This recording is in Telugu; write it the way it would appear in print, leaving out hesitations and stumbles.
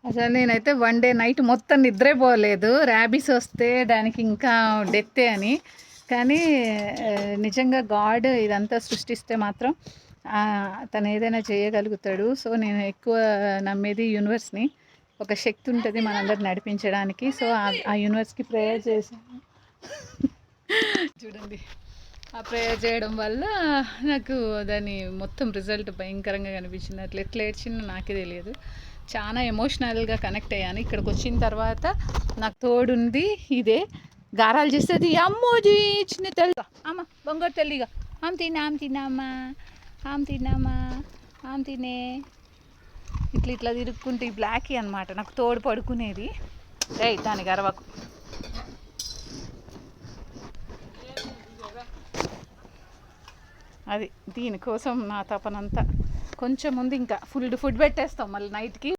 అసలు నేనైతే వన్ డే నైట్ మొత్తం నిద్రే పోలేదు, ర్యాబీస్ వస్తే దానికి ఇంకా డెత్తే అని. కానీ నిజంగా గాడ్ ఇదంతా సృష్టిస్తే మాత్రం తను ఏదైనా చేయగలుగుతాడు. సో నేను ఎక్కువ నమ్మేది యూనివర్స్ని. ఒక శక్తి ఉంటుంది మనందరిని నడిపించడానికి. సో ఆ యూనివర్స్కి ప్రేయర్ చేశాను. చూడండి, ఆ ప్రేయర్ చేయడం వల్ల నాకు దాని మొత్తం రిజల్ట్ భయంకరంగా కనిపించింది. అట్లా ఎట్లా ఏడ్చిందో నాకే తెలియదు. చాలా ఎమోషనల్గా కనెక్ట్ అయ్యాను. ఇక్కడికి వచ్చిన తర్వాత నాకు తోడుంది ఇదే. గారాలు చేస్తుంది అమ్మోజీ చిన్న తెల్ల అమ్మ బొంగరు తెల్లిగా ఆమె తినమ్మా ఆమె తినే ఇట్లా ఇట్లా తిరుక్కుంటే ఈ బ్లాకీ అనమాట నాకు తోడు పడుకునేది. దానికి అరవకు. అది దీనికోసం నా తపనంతా. కొంచెం ఉంది, ఇంకా ఫుడ్ పెట్టేస్తాం మళ్ళీ నైట్కి.